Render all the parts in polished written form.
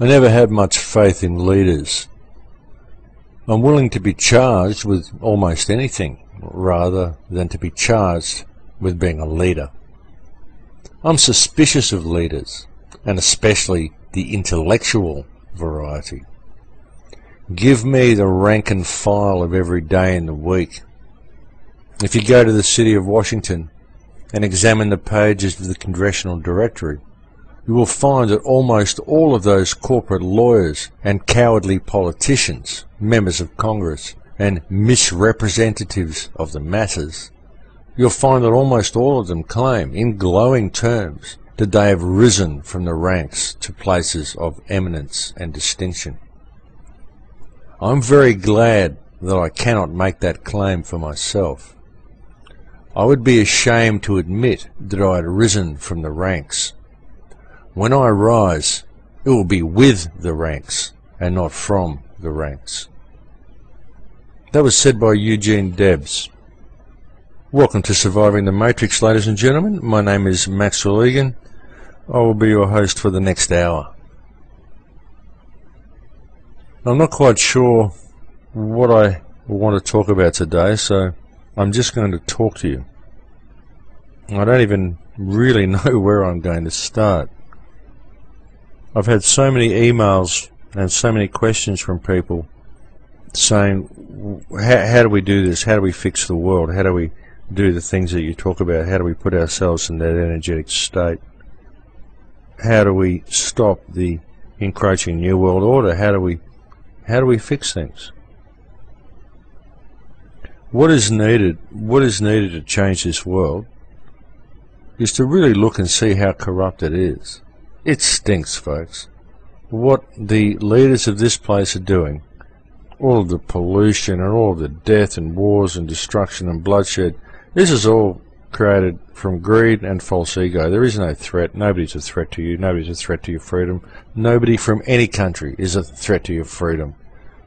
I never had much faith in leaders. I'm willing to be charged with almost anything, rather than to be charged with being a leader. I'm suspicious of leaders, and especially the intellectual variety. Give me the rank and file of every day in the week. If you go to the city of Washington and examine the pages of the Congressional Directory, you will find that almost all of those corporate lawyers and cowardly politicians, members of Congress, and misrepresentatives of the masses, you'll find that almost all of them claim, in glowing terms, that they have risen from the ranks to places of eminence and distinction. I'm very glad that I cannot make that claim for myself. I would be ashamed to admit that I had risen from the ranks. When I rise, it will be with the ranks and not from the ranks. That was said by Eugene Debs. Welcome to Surviving the Matrix, ladies and gentlemen. My name is Maxwell Egan. I will be your host for the next hour. I'm not quite sure what I want to talk about today, so I'm just going to talk to you. I don't even really know where I'm going to start. I've had so many emails and so many questions from people saying, how do we do this? How do we fix the world? How do we do the things that you talk about? How do we put ourselves in that energetic state? How do we stop the encroaching New World Order? How do we fix things? What is needed to change this world is to really look and see how corrupt it is. It stinks, folks. What the leaders of this place are doing, all of the pollution and all of the death and wars and destruction and bloodshed, this is all created from greed and false ego. There is no threat. Nobody's a threat to you. Nobody's a threat to your freedom. Nobody from any country is a threat to your freedom.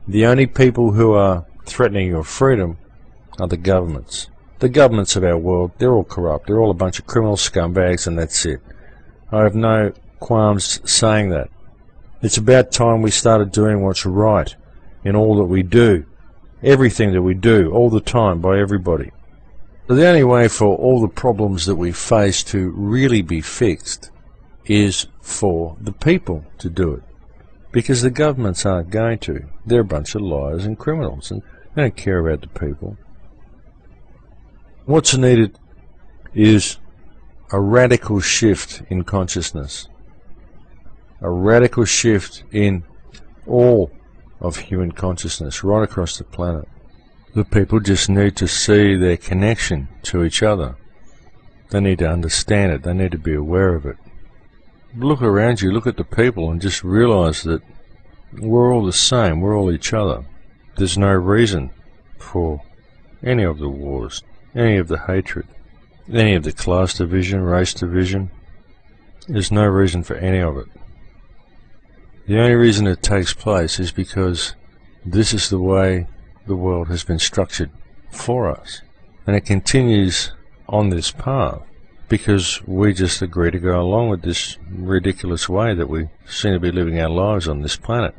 The only people who are threatening your freedom are the governments. The governments of our world, they're all corrupt. They're all a bunch of criminal scumbags, and that's it. I have no qualms saying that. It's about time we started doing what's right in all that we do. Everything that we do, all the time, by everybody. The only way for all the problems that we face to really be fixed is for the people to do it. Because the governments aren't going to. They're a bunch of liars and criminals, and they don't care about the people. What's needed is a radical shift in consciousness. A radical shift in all of human consciousness right across the planet. The people just need to see their connection to each other. They need to understand it. They need to be aware of it. Look around you, look at the people, and just realize that we're all the same. We're all each other. There's no reason for any of the wars, any of the hatred, any of the class division, race division. There's no reason for any of it. The only reason it takes place is because this is the way the world has been structured for us. And it continues on this path because we just agree to go along with this ridiculous way that we seem to be living our lives on this planet.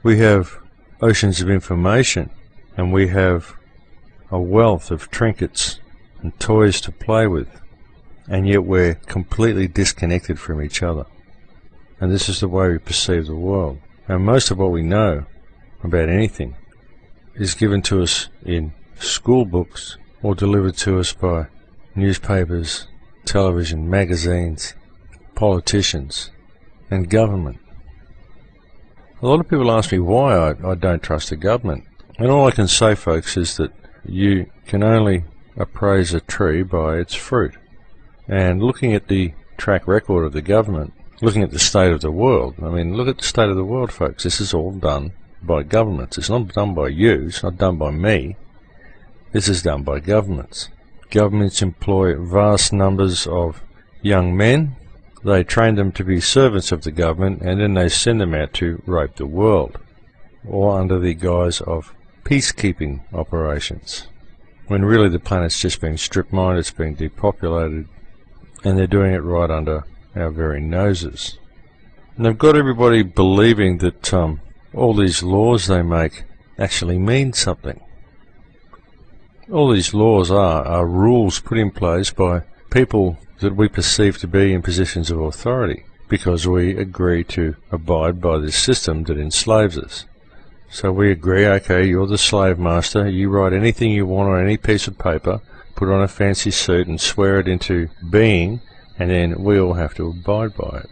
We have oceans of information, and we have a wealth of trinkets and toys to play with, and yet we're completely disconnected from each other. And this is the way we perceive the world. And most of what we know about anything is given to us in school books or delivered to us by newspapers, television, magazines, politicians, and government. A lot of people ask me why I don't trust the government. And all I can say, folks, is that you can only appraise a tree by its fruit. And looking at the track record of the government, looking at the state of the world, I mean, look at the state of the world, folks. This is all done by governments. It's not done by you. It's not done by me. This is done by governments. Governments employ vast numbers of young men. They train them to be servants of the government, and then they send them out to rape the world, all under the guise of peacekeeping operations, when really the planet's just being strip-mined, it's being depopulated, and they're doing it right under our very noses. And they've got everybody believing that all these laws they make actually mean something. All these laws are rules put in place by people that we perceive to be in positions of authority, because we agree to abide by this system that enslaves us. So we agree, okay, you're the slave master, you write anything you want on any piece of paper, put on a fancy suit and swear it into being, and then we all have to abide by it.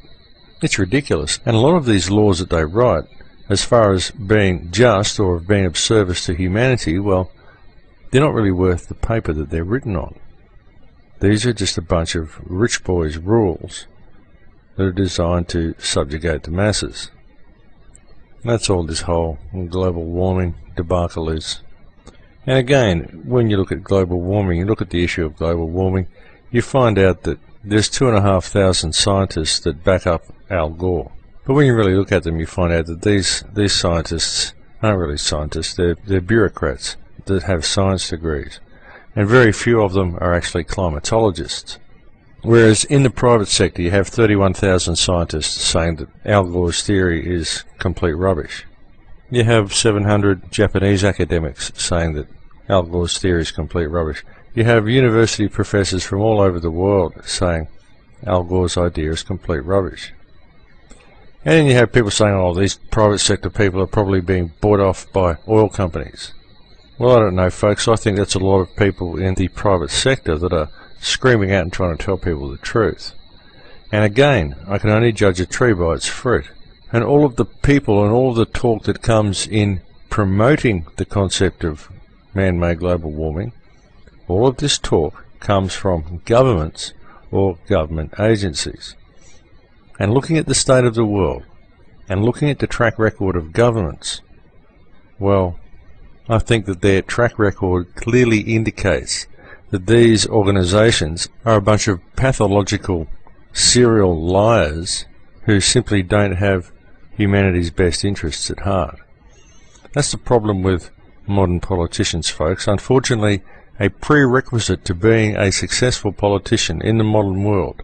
It's ridiculous. And a lot of these laws that they write, as far as being just or of being of service to humanity, well, they're not really worth the paper that they're written on. These are just a bunch of rich boys' rules that are designed to subjugate the masses. That's all this whole global warming debacle is. And again, when you look at global warming, you look at the issue of global warming, you find out that there's 2,500 scientists that back up Al Gore. But when you really look at them, you find out that these scientists aren't really scientists, they're bureaucrats that have science degrees. And very few of them are actually climatologists. Whereas in the private sector you have 31,000 scientists saying that Al Gore's theory is complete rubbish. You have 700 Japanese academics saying that Al Gore's theory is complete rubbish. You have university professors from all over the world saying Al Gore's idea is complete rubbish. And then you have people saying, oh, these private sector people are probably being bought off by oil companies. Well, I don't know, folks. I think that's a lot of people in the private sector that are screaming out and trying to tell people the truth. And again, I can only judge a tree by its fruit. And all of the people and all of the talk that comes in promoting the concept of man-made global warming, all of this talk comes from governments or government agencies. And looking at the state of the world, and looking at the track record of governments, well, I think that their track record clearly indicates that these organizations are a bunch of pathological serial liars who simply don't have humanity's best interests at heart. That's the problem with modern politicians, folks. Unfortunately, a prerequisite to being a successful politician in the modern world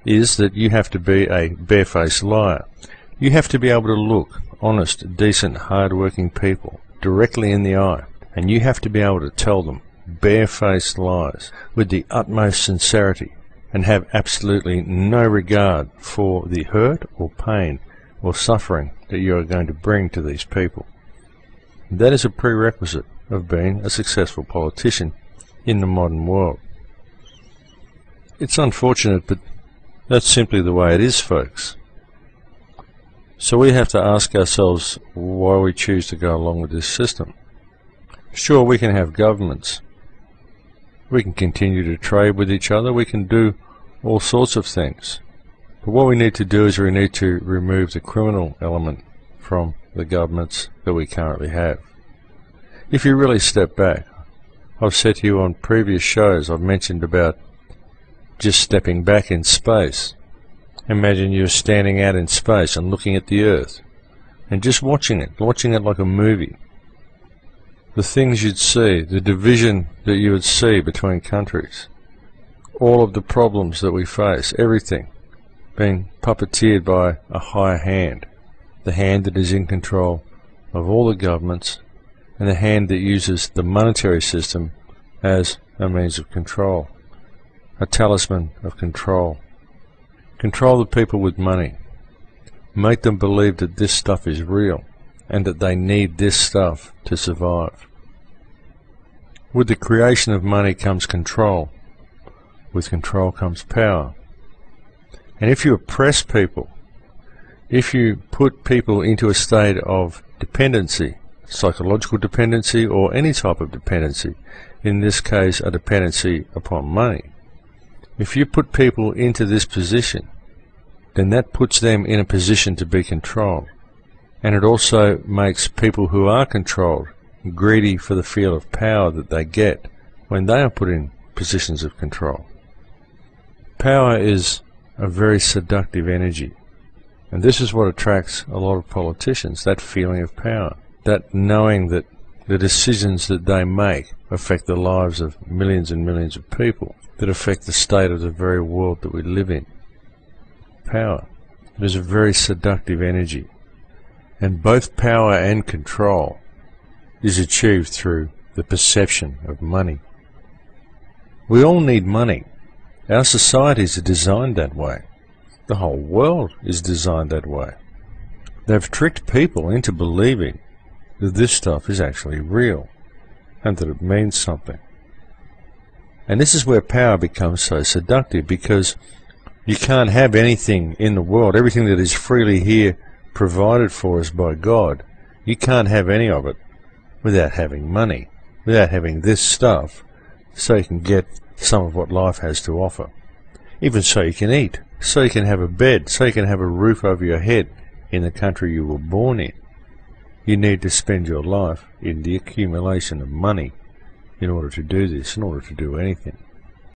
is that you have to be a barefaced liar. You have to be able to look honest, decent, hard-working people directly in the eye, and you have to be able to tell them barefaced lies with the utmost sincerity and have absolutely no regard for the hurt or pain or suffering that you are going to bring to these people. That is a prerequisite of being a successful politician in the modern world. It's unfortunate, but that's simply the way it is, folks. So we have to ask ourselves why we choose to go along with this system. Sure, we can have governments. We can continue to trade with each other. We can do all sorts of things. But what we need to do is we need to remove the criminal element from the governments that we currently have. If you really step back, I've said to you on previous shows, I've mentioned about just stepping back in space. Imagine you're standing out in space and looking at the Earth and just watching it like a movie. The things you'd see, the division that you would see between countries, all of the problems that we face, everything being puppeteered by a higher hand, the hand that is in control of all the governments and the hand that uses the monetary system as a means of control, a talisman of control. Control the people with money. Make them believe that this stuff is real and that they need this stuff to survive. With the creation of money comes control. With control comes power. And if you oppress people, if you put people into a state of dependency, psychological dependency or any type of dependency, in this case a dependency upon money, if you put people into this position, then that puts them in a position to be controlled. And it also makes people who are controlled greedy for the feel of power that they get when they are put in positions of control. Power is a very seductive energy. And this is what attracts a lot of politicians, that feeling of power, that knowing that the decisions that they make affect the lives of millions and millions of people, that affect the state of the very world that we live in. Power. It is a very seductive energy, and both power and control is achieved through the perception of money. We all need money. Our societies are designed that way. The whole world is designed that way. They've tricked people into believing that this stuff is actually real and that it means something. And this is where power becomes so seductive, because you can't have anything in the world, everything that is freely here provided for us by God, you can't have any of it without having money, without having this stuff, so you can get some of what life has to offer. Even so you can eat, so you can have a bed, so you can have a roof over your head in the country you were born in. You need to spend your life in the accumulation of money in order to do this, in order to do anything.